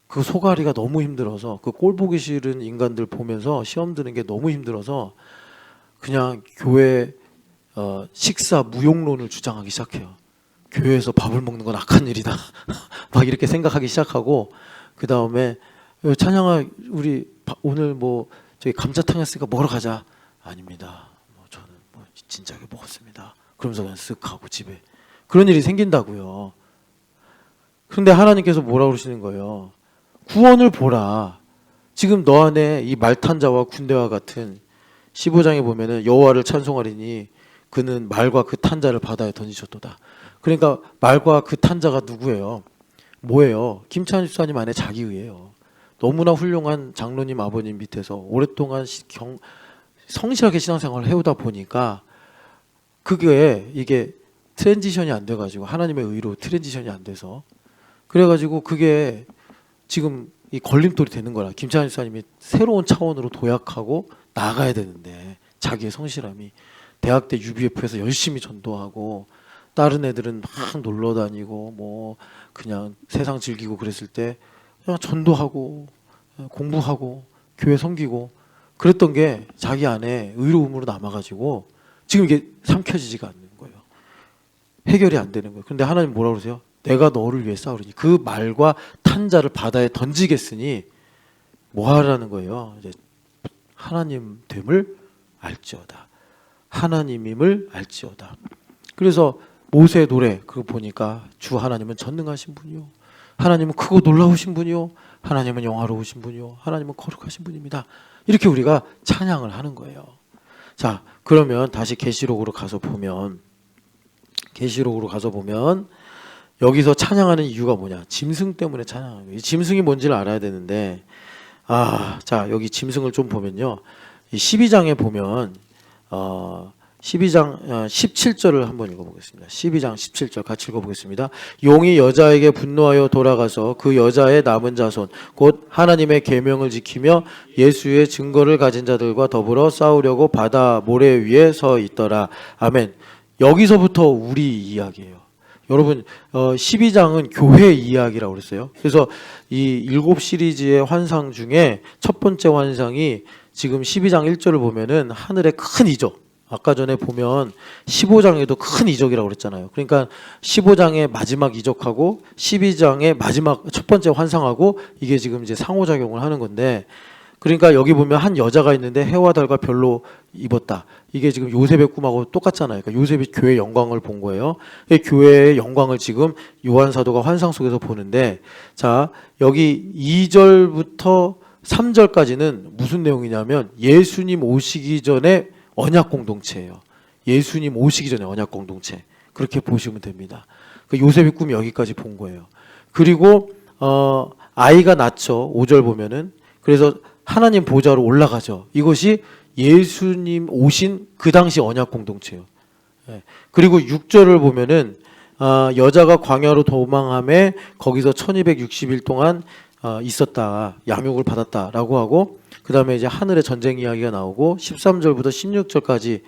그 소가리가 너무 힘들어서, 그 꼴 보기 싫은 인간들 보면서 시험 드는 게 너무 힘들어서 그냥 교회 식사 무용론을 주장하기 시작해요. 교회에서 밥을 먹는 건 악한 일이다 막 이렇게 생각하기 시작하고, 그 다음에 찬양아 우리 오늘 뭐 저기 감자탕 했으니까 먹으러 가자. 아닙니다. 저는 뭐 진작에 먹었습니다. 그러면서 그냥 쓱 가고 집에. 그런 일이 생긴다고요. 그런데 하나님께서 뭐라고 그러시는 거예요? 구원을 보라. 지금 너 안에 이 말탄 자와 군대와 같은 15장에 보면은 여호와를 찬송하리니 그는 말과 그 탄자를 바다에 던지셨도다. 그러니까 말과 그 탄자가 누구예요? 뭐예요? 김찬희 집사님 안에 자기의예요. 너무나 훌륭한 장로님 아버님 밑에서 오랫동안 성실하게 신앙생활을 해오다 보니까 그게 이게 트랜지션이 안 돼가지고 하나님의 의로 트랜지션이 안 돼서 그래가지고 그게 지금 이 걸림돌이 되는 거라. 김찬희 집사님이 새로운 차원으로 도약하고 나가야 되는데 자기의 성실함이 대학 때 UBF에서 열심히 전도하고 다른 애들은 막 놀러 다니고 뭐 그냥 세상 즐기고 그랬을 때 그냥 전도하고 공부하고 교회 섬기고 그랬던 게 자기 안에 의로움으로 남아가지고 지금 이게 삼켜지지가 않는 거예요. 해결이 안 되는 거예요. 근데 하나님 뭐라 그러세요? 내가 너를 위해 싸우리니 그 말과 탄자를 바다에 던지겠으니 뭐 하라는 거예요? 이제 하나님 됨을 알지어다. 하나님임을 알지어다. 그래서 모세의 노래 그거 보니까 주 하나님은 전능하신 분이요. 하나님은 크고 놀라우신 분이요. 하나님은 영화로우신 분이요. 하나님은 거룩하신 분입니다. 이렇게 우리가 찬양을 하는 거예요. 자, 그러면 다시 계시록으로 가서 보면 여기서 찬양하는 이유가 뭐냐? 짐승 때문에 찬양하는 거예요. 이 짐승이 뭔지를 알아야 되는데 자, 여기 짐승을 좀 보면요. 이 12장에 보면 12장 17절을 한번 읽어보겠습니다. 12장 17절 같이 읽어보겠습니다. 용이 여자에게 분노하여 돌아가서 그 여자의 남은 자손 곧 하나님의 계명을 지키며 예수의 증거를 가진 자들과 더불어 싸우려고 바다 모래 위에 서 있더라. 아멘. 여기서부터 우리 이야기예요. 여러분 12장은 교회 이야기라고 그랬어요. 그래서 이 7시리즈의 환상 중에 첫 번째 환상이 지금 12장 1절을 보면은 하늘의 큰 이적. 아까 전에 보면 15장에도 큰 이적이라고 그랬잖아요. 그러니까 15장의 마지막 이적하고 12장의 마지막 첫 번째 환상하고 이게 지금 이제 상호작용을 하는 건데 그러니까 여기 보면 한 여자가 있는데 해와 달과 별로 입었다. 이게 지금 요셉의 꿈하고 똑같잖아요. 그러니까 요셉이 교회의 영광을 본 거예요. 교회의 영광을 지금 요한 사도가 환상 속에서 보는데 자, 여기 2절부터 3절까지는 무슨 내용이냐면 예수님 오시기 전에 언약 공동체예요. 예수님 오시기 전에 언약 공동체. 그렇게 보시면 됩니다. 그 요셉의 꿈이 여기까지 본 거예요. 그리고 아이가 낳죠. 5절 보면은. 그래서 하나님 보좌로 올라가죠. 이것이 예수님 오신 그 당시 언약 공동체예요. 그리고 6절을 보면은 여자가 광야로 도망함에 거기서 1260일 동안 있었다. 양육을 받았다라고 하고 그 다음에 이제 하늘의 전쟁 이야기가 나오고 13절부터 16절까지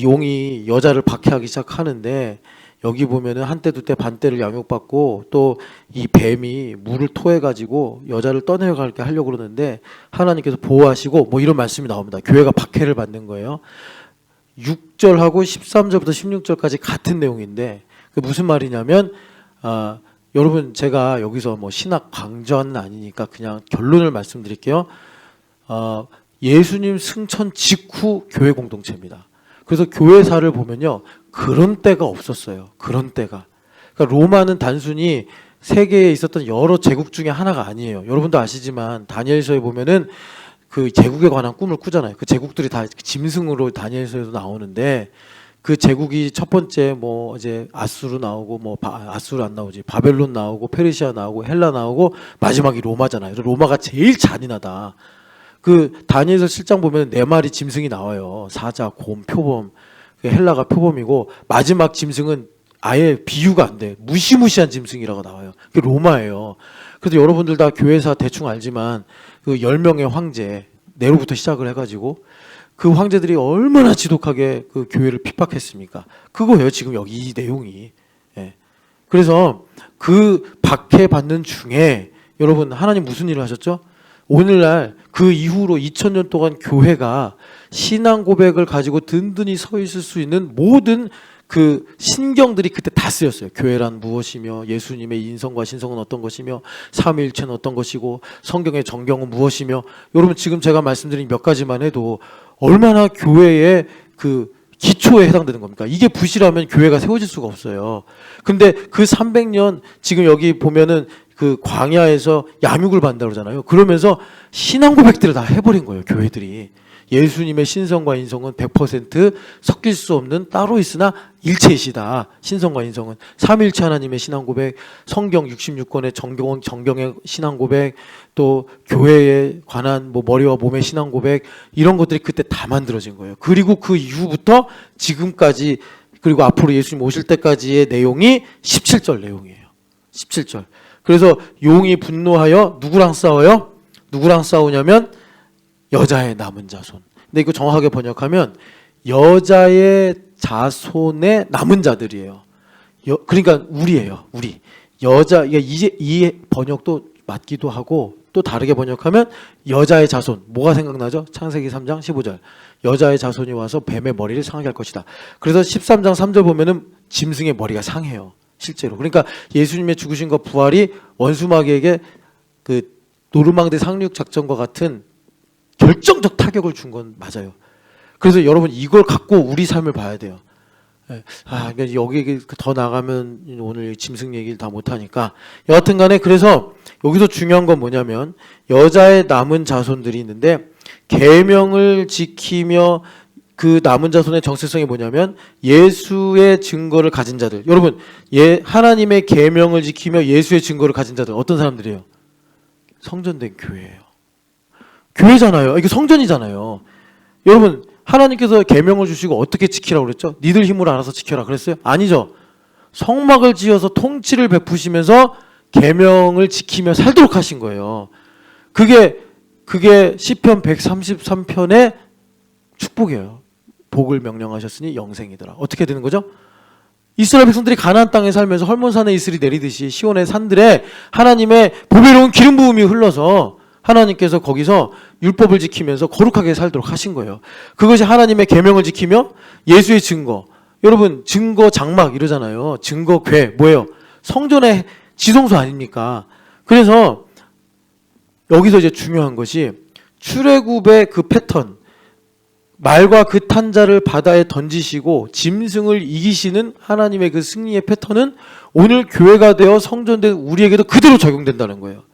용이 여자를 박해하기 시작하는데 여기 보면은 한때 두때 반때를 양육받고 또 이 뱀이 물을 토해가지고 여자를 떠내려가게 하려고 그러는데 하나님께서 보호하시고 뭐 이런 말씀이 나옵니다. 교회가 박해를 받는 거예요. 6절하고 13절부터 16절까지 같은 내용인데 무슨 말이냐면 여러분 제가 여기서 뭐 신학 강좌는 아니니까 그냥 결론을 말씀드릴게요. 예수님 승천 직후 교회 공동체입니다. 그래서 교회사를 보면요. 그런 때가 없었어요. 그런 때가. 그러니까 로마는 단순히 세계에 있었던 여러 제국 중에 하나가 아니에요. 여러분도 아시지만 다니엘서에 보면은 그 제국에 관한 꿈을 꾸잖아요. 그 제국들이 다 짐승으로 다니엘서에도 나오는데 그 제국이 첫 번째 뭐 이제 아수르 나오고 뭐 아수르 안 나오지. 바벨론 나오고 페르시아 나오고 헬라 나오고 마지막이 로마잖아요. 로마가 제일 잔인하다. 그 다니엘서 7장 보면 4마리 짐승이 나와요. 사자, 곰, 표범. 헬라가 표범이고 마지막 짐승은 아예 비유가 안 돼. 무시무시한 짐승이라고 나와요. 그게 로마예요. 그래서 여러분들 다 교회사 대충 알지만 그 10명의 황제 네로부터 시작을 해가지고 그 황제들이 얼마나 지독하게 그 교회를 핍박했습니까? 그거예요. 지금 여기 이 내용이. 그래서 그 박해받는 중에 여러분 하나님 무슨 일을 하셨죠? 오늘날 그 이후로 2000년 동안 교회가 신앙 고백을 가지고 든든히 서 있을 수 있는 모든 그 신경들이 그때 다 쓰였어요. 교회란 무엇이며 예수님의 인성과 신성은 어떤 것이며 삼위일체는 어떤 것이고 성경의 정경은 무엇이며 여러분 지금 제가 말씀드린 몇 가지만 해도 얼마나 교회의 그 기초에 해당되는 겁니까? 이게 부실하면 교회가 세워질 수가 없어요. 근데 그 300년 지금 여기 보면은 그 광야에서 양육을 받는다고 그러잖아요. 그러면서 신앙 고백들을 다 해버린 거예요. 교회들이. 예수님의 신성과 인성은 100% 섞일 수 없는 따로 있으나 일체이시다. 신성과 인성은 삼위일체 하나님의 신앙 고백, 성경 66권의 정경의 신앙 고백, 또 교회에 관한 뭐 머리와 몸의 신앙 고백, 이런 것들이 그때 다 만들어진 거예요. 그리고 그 이후부터 지금까지, 그리고 앞으로 예수님 오실 때까지의 내용이 17절 내용이에요. 17절. 그래서 용이 분노하여 누구랑 싸워요? 누구랑 싸우냐면 여자의 남은 자손. 근데 이거 정확하게 번역하면 여자의 자손의 남은 자들이에요. 그러니까 우리예요. 우리. 여자, 이제 이 번역도 맞기도 하고, 또 다르게 번역하면 여자의 자손. 뭐가 생각나죠? 창세기 3장 15절. 여자의 자손이 와서 뱀의 머리를 상하게 할 것이다. 그래서 13장 3절 보면은 짐승의 머리가 상해요. 실제로. 그러니까 예수님의 죽으신과 부활이 원수마귀에게 그 노르망디 상륙 작전과 같은 결정적 타격을 준 건 맞아요. 그래서 여러분 이걸 갖고 우리 삶을 봐야 돼요. 그러니까 여기 더 나가면 오늘 짐승 얘기를 다 못하니까 여하튼 간에, 그래서 여기서 중요한 건 뭐냐면 여자의 남은 자손들이 있는데 계명을 지키며 그 남은 자손의 정체성이 뭐냐면 예수의 증거를 가진 자들. 여러분, 하나님의 계명을 지키며 예수의 증거를 가진 자들 어떤 사람들이에요? 성전된 교회예요. 교회잖아요. 이게 성전이잖아요. 여러분, 하나님께서 계명을 주시고 어떻게 지키라고 그랬죠? 니들 힘으로 알아서 지켜라 그랬어요? 아니죠. 성막을 지어서 통치를 베푸시면서 계명을 지키며 살도록 하신 거예요. 그게 시편 133편의 축복이에요. 복을 명령하셨으니 영생이더라. 어떻게 되는 거죠? 이스라엘 백성들이 가나안 땅에 살면서 헐몬산에 이슬이 내리듯이 시온의 산들에 하나님의 보배로운 기름 부음이 흘러서 하나님께서 거기서 율법을 지키면서 거룩하게 살도록 하신 거예요. 그것이 하나님의 계명을 지키며 예수의 증거. 여러분, 증거 장막 이러잖아요. 증거 궤 뭐예요? 성전의 지성소 아닙니까? 그래서 여기서 이제 중요한 것이 출애굽의 그 패턴, 말과 그 탄자를 바다에 던지시고 짐승을 이기시는 하나님의 그 승리의 패턴은 오늘 교회가 되어 성전된 우리에게도 그대로 적용된다는 거예요.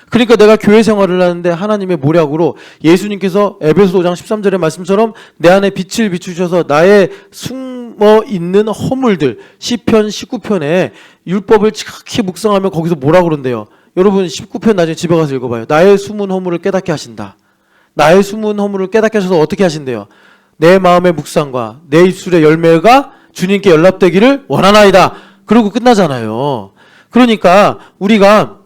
그러니까 내가 교회 생활을 하는데 하나님의 모략으로 예수님께서 에베소 5장 13절의 말씀처럼 내 안에 빛을 비추셔서 나의 숨어 있는 허물들, 시편 19편에 율법을 지극히 묵상하면 거기서 뭐라고 그런대요? 여러분 19편 나중에 집에 가서 읽어봐요. 나의 숨은 허물을 깨닫게 하신다. 나의 숨은 허물을 깨닫게 하셔서 어떻게 하신대요? 내 마음의 묵상과 내 입술의 열매가 주님께 연락되기를 원하나이다. 그러고 끝나잖아요. 그러니까 우리가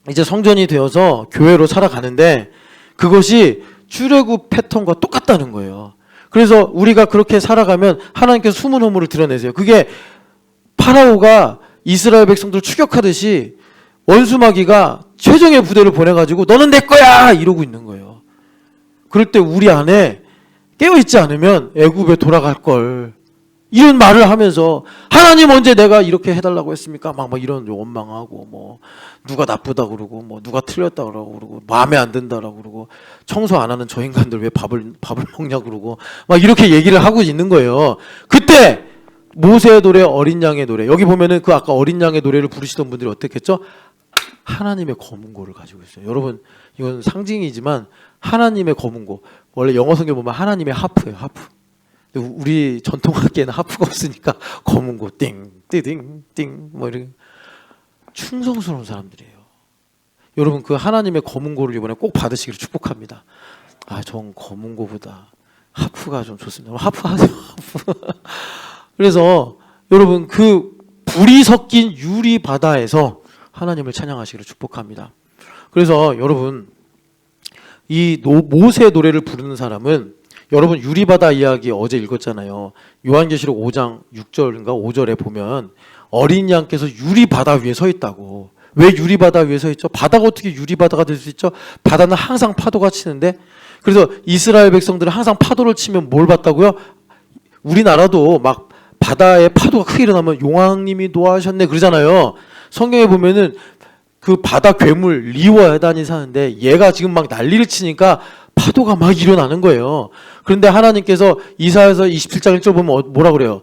이제 성전이 되어서 교회로 살아가는데 그것이 출애굽 패턴과 똑같다는 거예요. 그래서 우리가 그렇게 살아가면 하나님께서 숨은 허물을 드러내세요. 그게 파라오가 이스라엘 백성들 추격하듯이 원수마귀가 최정의 부대를 보내가지고 너는 내 거야 이러고 있는 거예요. 그럴 때 우리 안에 깨어있지 않으면 애굽에 돌아갈 걸, 이런 말을 하면서 하나님 언제 내가 이렇게 해달라고 했습니까? 막 이런 원망하고 뭐 누가 나쁘다 그러고 뭐 누가 틀렸다 그러고 마음에 안 든다라고 그러고 청소 안 하는 저 인간들 왜 밥을 먹냐 그러고 막 이렇게 얘기를 하고 있는 거예요. 그때 모세의 노래, 어린 양의 노래, 여기 보면은 그 아까 어린 양의 노래를 부르시던 분들이 어떻게 했죠? 하나님의 검은고를 가지고 있어요. 여러분, 이건 상징이지만 하나님의 검은고, 원래 영어 성경 보면 하나님의 하프예요. 하프. 우리 전통악기에는 하프가 없으니까 검은고 띵 띠딩 띵 뭐 이렇게 충성스러운 사람들이에요. 여러분, 그 하나님의 검은고를 이번에 꼭 받으시기를 축복합니다. 전 검은고보다 하프가 좀 좋습니다. 하프 하세요. 하프. 그래서 여러분, 그 불이 섞인 유리 바다에서 하나님을 찬양하시기를 축복합니다. 그래서 여러분, 이 모세 노래를 부르는 사람은, 여러분 유리바다 이야기 어제 읽었잖아요. 요한계시록 5장 6절인가 5절에 보면 어린 양께서 유리바다 위에 서 있다고. 왜 유리바다 위에 서 있죠? 바다가 어떻게 유리바다가 될 수 있죠? 바다는 항상 파도가 치는데. 그래서 이스라엘 백성들은 항상 파도를 치면 뭘 봤다고요? 우리나라도 막 바다에 파도가 크게 일어나면 용왕님이 노하셨네 그러잖아요. 성경에 보면은 그 바다 괴물 리워야단이 사는데 얘가 지금 막 난리를 치니까 파도가 막 일어나는 거예요. 그런데 하나님께서 이사야서 27장 1절 보면 뭐라 그래요?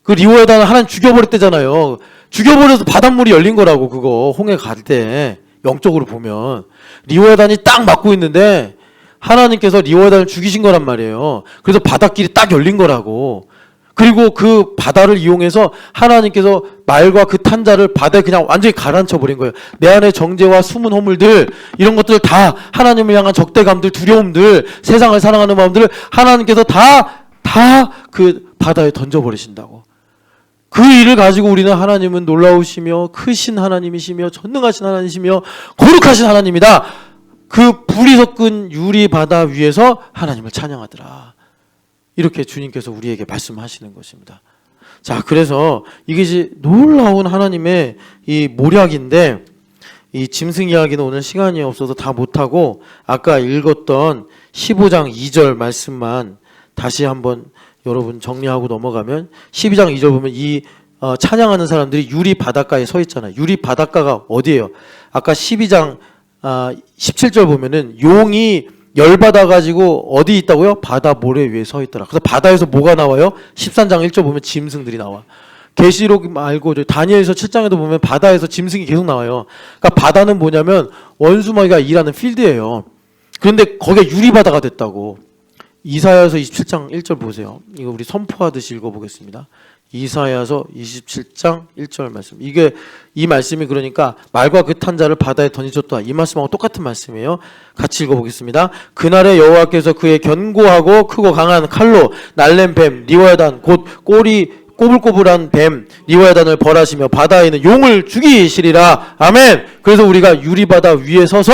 그 리워야단을 하나님 죽여버렸대잖아요. 죽여버려서 바닷물이 열린 거라고, 그거 홍해 갈 때 영적으로 보면. 리워야단이 딱 막고 있는데 하나님께서 리워단을 죽이신 거란 말이에요. 그래서 바닷길이 딱 열린 거라고. 그리고 그 바다를 이용해서 하나님께서 말과 그 탄자를 바다에 그냥 완전히 가라앉혀 버린 거예요. 내 안에 정죄와 숨은 허물들, 이런 것들 다, 하나님을 향한 적대감들, 두려움들, 세상을 사랑하는 마음들을 하나님께서 다 그 바다에 던져버리신다고. 그 일을 가지고 우리는 하나님은 놀라우시며 크신 하나님이시며 전능하신 하나님이시며 거룩하신 하나님이다. 그 불이 섞은 유리 바다 위에서 하나님을 찬양하더라. 이렇게 주님께서 우리에게 말씀하시는 것입니다. 자, 그래서 이게 놀라운 하나님의 이 모략인데, 이 짐승 이야기는 오늘 시간이 없어서 다 못하고 아까 읽었던 15장 2절 말씀만 다시 한번 여러분 정리하고 넘어가면, 12장 2절 보면 이 찬양하는 사람들이 유리 바닷가에 서 있잖아요. 유리 바닷가가 어디예요? 아까 12장 17절 보면은 용이 열받아가지고 어디 있다고요? 바다 모래 위에 서 있더라. 그래서 바다에서 뭐가 나와요? 13장 1절 보면 짐승들이 나와. 계시록 말고 다니엘서 7장에도 보면 바다에서 짐승이 계속 나와요. 그러니까 바다는 뭐냐면 원수마귀가 일하는 필드예요. 그런데 거기가 유리바다가 됐다고. 이사야서 27장 1절 보세요. 이거 우리 선포하듯이 읽어보겠습니다. 이사야서 27장 1절 말씀. 이 말씀이 그러니까 말과 그 탄자를 바다에 던지셨다. 이 말씀하고 똑같은 말씀이에요. 같이 읽어보겠습니다. 그날에 여호와께서 그의 견고하고 크고 강한 칼로 날랜 뱀 리워야단 곧 꼬리 꼬불꼬불한 뱀 리워야단을 벌하시며 바다에 있는 용을 죽이시리라. 아멘. 그래서 우리가 유리바다 위에 서서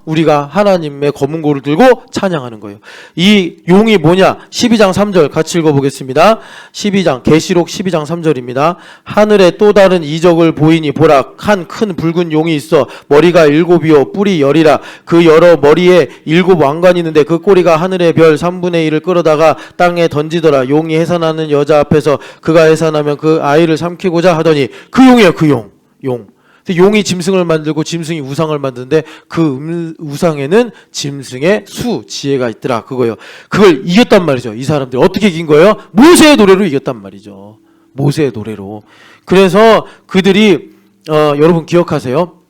우리가 하나님의 검은 고를 들고 찬양하는 거예요. 이 용이 뭐냐? 12장 3절 같이 읽어보겠습니다. 12장 계시록 12장 3절입니다. 하늘에 또 다른 이적을 보이니 보라, 한 큰 붉은 용이 있어 머리가 7이요 뿔이 10이라. 그 여러 머리에 7 왕관이 있는데 그 꼬리가 하늘의 별 3분의 1을 끌어다가 땅에 던지더라. 용이 해산하는 여자 앞에서 그가 해산하면 그 아이를 삼키고자 하더니, 그 용이에요. 그 용. 용이 짐승을 만들고 짐승이 우상을 만드는데 그 우상에는 짐승의 지혜가 있더라. 그거예요. 그걸 이겼단 말이죠. 이 사람들이 어떻게 이긴 거예요? 모세의 노래로 이겼단 말이죠. 모세의 노래로. 그래서 그들이 여러분 기억하세요?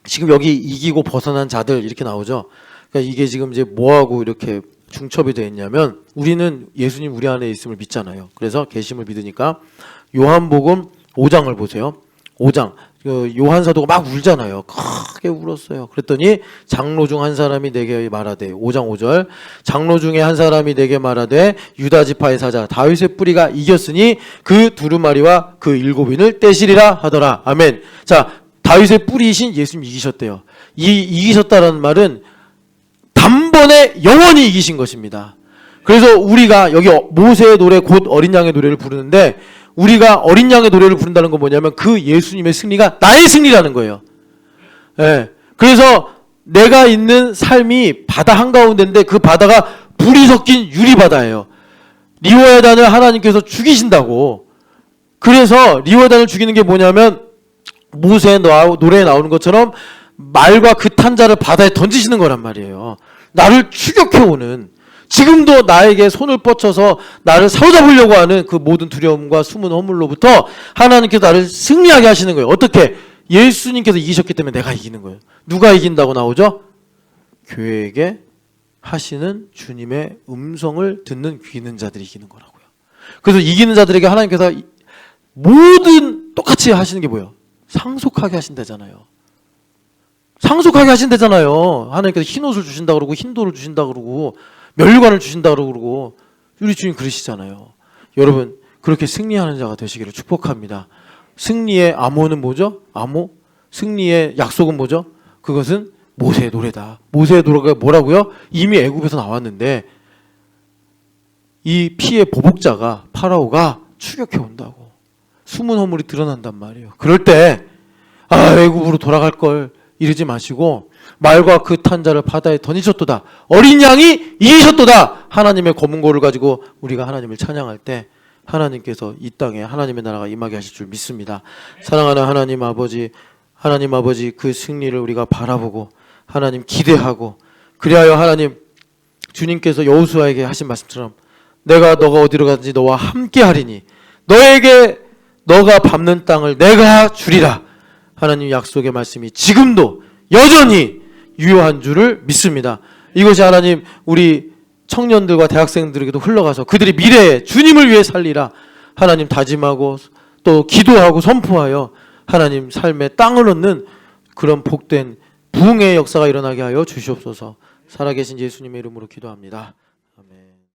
지금 여기 이기고 벗어난 자들 이렇게 나오죠. 그러니까 이게 지금 이제 뭐하고 이렇게 중첩이 되어 있냐면, 우리는 예수님 우리 안에 있음을 믿잖아요. 그래서 계심을 믿으니까 요한복음 5장을 보세요. 5장. 요한 사도가 막 울잖아요. 크게 울었어요. 그랬더니 장로 중 한 사람이 내게 말하되, 5장 5절, 장로 중에 한 사람이 내게 말하되 유다 지파의 사자 다윗의 뿌리가 이겼으니 그 두루마리와 그 7인을 떼시리라 하더라. 아멘. 자, 다윗의 뿌리이신 예수님 이기셨대요. 이기셨다라는 말은 단번에 영원히 이기신 것입니다. 그래서 우리가 여기 모세의 노래 곧 어린 양의 노래를 부르는데, 우리가 어린 양의 노래를 부른다는 건 뭐냐면 그 예수님의 승리가 나의 승리라는 거예요. 예. 그래서 내가 있는 삶이 바다 한가운데인데 그 바다가 불이 섞인 유리바다예요. 리워야단을 하나님께서 죽이신다고. 그래서 리워야단을 죽이는 게 뭐냐면 모세의 노래에 나오는 것처럼 말과 그 탄자를 바다에 던지시는 거란 말이에요. 나를 추격해오는, 지금도 나에게 손을 뻗쳐서 나를 사로잡으려고 하는 그 모든 두려움과 숨은 허물로부터 하나님께서 나를 승리하게 하시는 거예요. 어떻게? 예수님께서 이기셨기 때문에 내가 이기는 거예요. 누가 이긴다고 나오죠? 교회에게 하시는 주님의 음성을 듣는 귀 있는 자들이 이기는 거라고요. 그래서 이기는 자들에게 하나님께서 모든 똑같이 하시는 게 뭐예요? 상속하게 하신다잖아요. 상속하게 하신다잖아요. 하나님께서 흰 옷을 주신다 그러고 흰 돌을 주신다 그러고 멸관을 주신다 그러고 우리 주님 그러시잖아요. 여러분 그렇게 승리하는 자가 되시기를 축복합니다. 승리의 암호는 뭐죠? 암호? 승리의 약속은 뭐죠? 그것은 모세의 노래다. 모세의 노래가 뭐라고요? 이미 애굽에서 나왔는데 이 피의 보복자가 파라오가 추격해 온다고. 숨은 허물이 드러난단 말이에요. 그럴 때 애굽으로 돌아갈 걸 이러지 마시고 말과 그 탄자를 바다에 던지셨도다. 어린 양이 이기셨도다. 하나님의 검은 고를 가지고 우리가 하나님을 찬양할 때 하나님께서 이 땅에 하나님의 나라가 임하게 하실 줄 믿습니다. 사랑하는 하나님 아버지 그 승리를 우리가 바라보고 하나님 기대하고, 그리하여 하나님 주님께서 여호수아에게 하신 말씀처럼 너가 어디로 가든지 너와 함께 하리니 너에게 너가 밟는 땅을 내가 주리라. 하나님 약속의 말씀이 지금도 여전히 유효한 줄을 믿습니다. 이것이 하나님 우리 청년들과 대학생들에게도 흘러가서 그들이 미래에 주님을 위해 살리라 하나님 다짐하고 또 기도하고 선포하여 하나님 삶의 땅을 얻는 그런 복된 부흥의 역사가 일어나게 하여 주시옵소서. 살아계신 예수님의 이름으로 기도합니다.